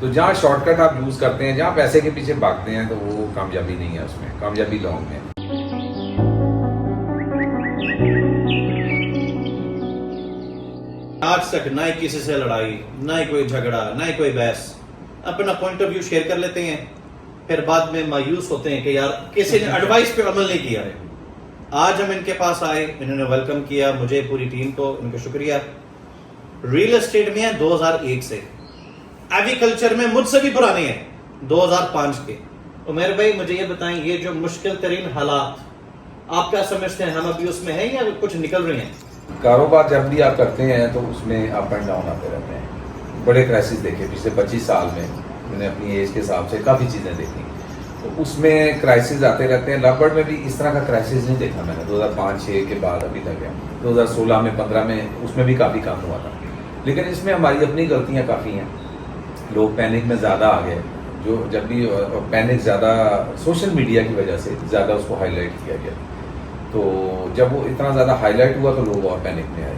تو جہاں short cut آپ یوز کرتے ہیں، جہاں پیسے کے پیچھے بھاگتے ہیں، تو وہ کامیابی نہیں ہے، اس میں کامیابی لانگ ہے۔ آج تک نہ ہی کسی سے لڑائی، نہ ہی کوئی جھگڑا، نہ ہی کوئی بحث، اپنا پوائنٹ آف ویو شیئر کر لیتے ہیں، پھر بعد میں مایوس ہوتے ہیں کہ یار کسی نے ایڈوائس پہ عمل نہیں کیا ہے۔ آج ہم ان کے پاس آئے، انہوں نے ویلکم کیا مجھے، پوری ٹیم کو، ان کا شکریہ۔ ریل اسٹیٹ میں ہیں 2001 سے، ایگریکلچر میں مجھ سے بھی پرانے ہیں 2005 کے۔ عمیر بھائی مجھے یہ بتائیں، یہ جو مشکل ترین حالات آپ کیا سمجھتے ہیں، ہم ابھی اس میں ہیں یا کچھ نکل رہے ہیں؟ کاروبار جب بھی آپ کرتے ہیں تو اس میں اپ اینڈ ڈاؤن آتے رہتے ہیں۔ بڑے کرائسس دیکھے پچھلے 25 سال میں نے اپنی ایج کے حساب سے کافی چیزیں دیکھی، تو اس میں کرائسس آتے رہتے ہیں۔ لبڑ میں بھی اس طرح کا کرائسس نہیں دیکھا میں نے 2005-06 کے بعد ابھی تک ہے۔ 2016 میں 15 میں اس میں بھی کافی کام ہوا تھا، لیکن اس میں ہماری اپنی غلطیاں کافی ہیں۔ لوگ پینک میں زیادہ آ گئے، جو جب بھی پینک زیادہ سوشل میڈیا کی وجہ سے زیادہ اس کو ہائی لائٹ کیا گیا، تو جب وہ اتنا زیادہ ہائی لائٹ ہوا تو لوگ اور پینک میں آئے۔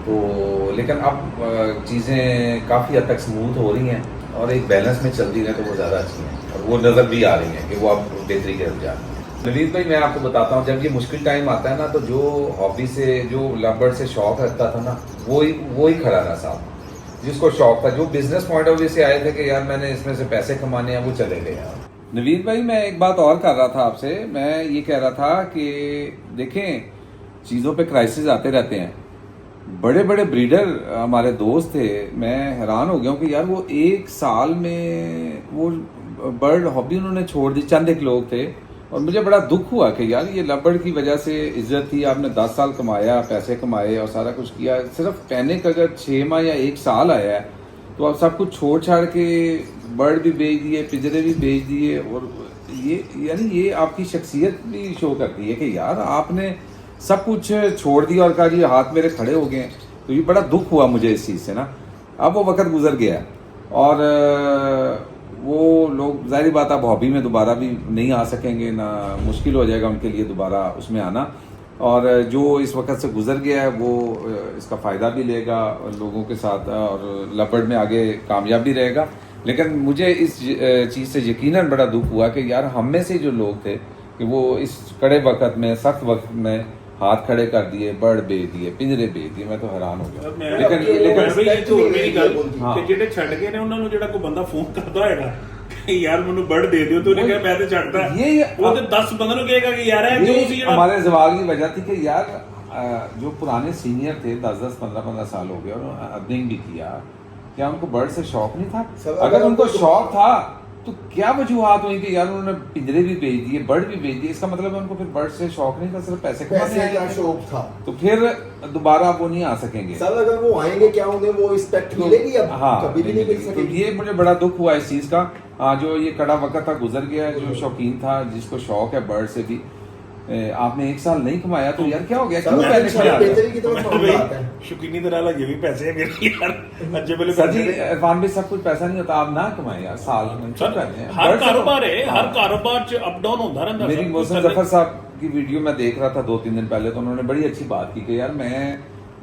تو لیکن اب چیزیں کافی حد تک سموتھ ہو رہی ہیں اور ایک بیلنس میں چلتی رہے تو وہ زیادہ اچھی ہیں، اور وہ نظر بھی آ رہی ہیں کہ وہ اب بہتری کے رجحان ہیں۔ نوید بھائی میں آپ کو بتاتا ہوں، جب یہ مشکل ٹائم آتا ہے نا، تو جو ہابی سے، جو لبڑ سے شوق رکھتا تھا نا، وہی کھڑا رہا صاحب۔ جس کو شوق تھا، جو بزنس پوائنٹ آف ویو سے آئے تھے کہ یار میں نے اس میں سے پیسے کمانے ہیں، وہ چلے گئے یار۔ نوید بھائی میں ایک بات اور کر رہا تھا آپ سے، میں یہ کہہ رہا تھا کہ دیکھیں چیزوں پہ کرائسس آتے رہتے ہیں۔ بڑے بڑے بریڈر ہمارے دوست تھے، میں حیران ہو گیا ہوں کہ یار وہ 1 سال میں وہ برڈ ہابی انہوں نے چھوڑ دی، چند ایک لوگ تھے، اور مجھے بڑا دکھ ہوا کہ یار یہ لبڑ کی وجہ سے عزت تھی، آپ نے 10 سال کمایا، پیسے کمائے اور سارا کچھ کیا، صرف پینک اگر 6 ماہ یا 1 سال آیا ہے تو آپ سب کچھ چھوڑ چھاڑ کے برڈ بھی بیچ دیے، پنجرے بھی بیچ دیے، اور یہ آپ کی شخصیت بھی شو کرتی ہے کہ یار آپ نے سب کچھ چھوڑ دیا اور کہا جی ہاتھ میرے کھڑے ہو گئے ہیں۔ تو یہ بڑا دکھ ہوا مجھے اس چیز سے نا۔ اب وہ وقت گزر گیا اور وہ لوگ ظاہری بات اب ہابی میں دوبارہ بھی نہیں آ سکیں گے، نہ مشکل ہو جائے گا ان کے لیے دوبارہ اس میں آنا، اور جو اس وقت سے گزر گیا ہے وہ اس کا فائدہ بھی لے گا لوگوں کے ساتھ، اور لبڑ میں آگے کامیاب بھی رہے گا۔ لیکن مجھے اس چیز سے یقیناً بڑا دکھ ہوا کہ یار ہم میں سے جو لوگ تھے کہ وہ اس کڑے وقت میں، سخت وقت میں ہاتھ کھڑے کر دیے، برڈ بیچ دیے، پنجرے بیچ دیے، میں تو حیران ہو گیا۔ لیکن میری گل کہ جڑے چھڈ گئے نے انہاں نوں جڑا کوئی بندہ فون کردا ہوئے گا کہ یار مینوں برڈ دے دیو، تو انہیں کہا میں تے چھڈتا، وہ تے 10 بندوں نوں کہے گا کہ یار ہے جو سی ہمارے زوال کی وجہ تھی کہ یار جو پرانے سینئر تھے 10 15 سال ہو گئے اور ارننگ بھی کیا، کیا ان کو برڈ سے شوق نہیں تھا؟ اگر ان کو شوق تھا تو کیا وجوہات ہوئی کہ یار انہوں نے پنجرے بھی بیچ دیے، برڈ بھی بیچ دیے؟ اس کا مطلب ہے ان کو پھر برڈ سے شوق نہیں تھا، صرف پیسے کمانے کا شوق تھا، تو پھر دوبارہ وہ نہیں آ سکیں گے۔ سر اگر وہ آئیں گے کیا انہیں وہ رسپیکٹ ملے گی؟ اب ہاں کبھی بھی نہیں مل سکے گی۔ یہ مجھے بڑا دکھ ہوا اس چیز کا، جو یہ کڑا وقت تھا گزر گیا، جو شوقین تھا، جس کو شوق ہے برڈ سے بھی، آپ نے 1 سال نہیں کمایا تو یار کیا ہو گیا؟ کیوں پینک میں آ گئے؟ شوقینی طرح یہ بھی پیسے ہیں میرے یار اجے بلے سر جی عرفان بھی سب کچھ پیسہ نہیں ہوتا، آپ نہ کمائیں یار، سال میں ہر کاروبار ہے، ہر کاروبار چ اپ ڈاؤن ہوتا رہتا۔ میری محسن ظفر صاحب کی ویڈیو میں دیکھ رہا تھا 2-3 دن پہلے، تو انہوں نے بڑی اچھی بات کی کہ یار میں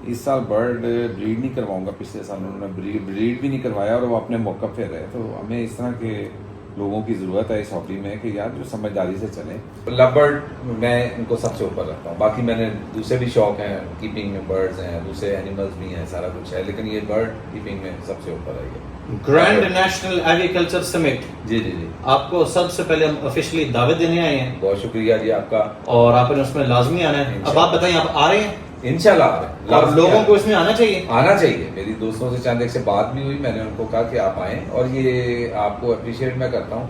اس سال برڈ بریڈ نہیں کرواؤں گا، پچھلے سال انہوں نے بریڈ بھی نہیں کروایا اور وہ اپنے موقع پہ رہے۔ تو ہمیں اس طرح کے لوگوں کی ضرورت ہے اس ہابی میں کہ یار جو سمجھداری سے چلیں۔ لبرڈ میں ان کو سب سے اوپر رکھتا ہوں، باقی میں نے دوسرے بھی شوق ہیں، کیپنگ میں برڈز ہیں، دوسرے اینیملز بھی ہیں، سارا کچھ ہے، لیکن یہ برڈ کیپنگ میں سب سے اوپر ہے۔ یہ گرینڈ نیشنل ایگریکلچر سمٹ، جی جی جی آپ کو سب سے پہلے ہم آفیشلی دعوت دینے آئے ہیں، بہت شکریہ جی آپ کا، اور آپ نے اس میں لازمی آنا ہے۔ اب آپ بتائیں آپ آ رہے ہیں؟ انشاءاللہ اور لوگوں کو اس میں آنا چاہیے، آنا چاہیے۔ میری دوستوں سے چند ایک سے بات بھی ہوئی، میں نے ان کو کہا کہ آپ آئیں، اور یہ آپ کو اپریشیٹ میں کرتا ہوں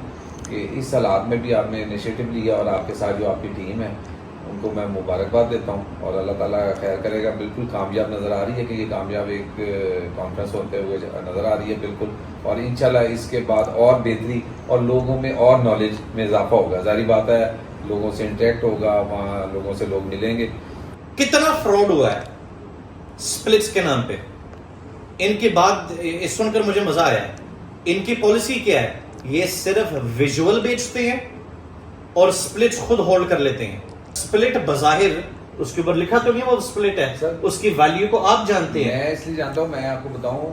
کہ اس حالات میں بھی آپ نے انیشیٹو لیا، اور آپ کے ساتھ جو آپ کی ٹیم ہے ان کو میں مبارکباد دیتا ہوں، اور اللہ تعالیٰ خیر کرے گا۔ بالکل کامیاب نظر آ رہی ہے کہ یہ کامیاب ایک کانفرنس ہوتے ہوئے نظر آ رہی ہے بالکل، اور انشاءاللہ اس کے بعد اور بہتری اور لوگوں میں اور نالج میں اضافہ ہوگا۔ ظاہری بات ہے لوگوں سے انٹریکٹ ہوگا، وہاں لوگوں سے لوگ ملیں گے۔ کتنا فراڈ ہوا ہے سپلٹس کے نام پہ، ان کی بات سن کر مجھے مزہ آیا۔ ان کی پالیسی کیا ہے؟ یہ صرف ویژول بیچتے ہیں اور سپلٹ خود ہولڈ کر لیتے ہیں۔ سپلٹ بظاہر اس کے اوپر لکھا تو نہیں وہ سپلٹ ہے، اس کی ویلیو کو آپ جانتے ہیں۔ میں اس لیے جانتا ہوں، میں آپ کو بتاؤں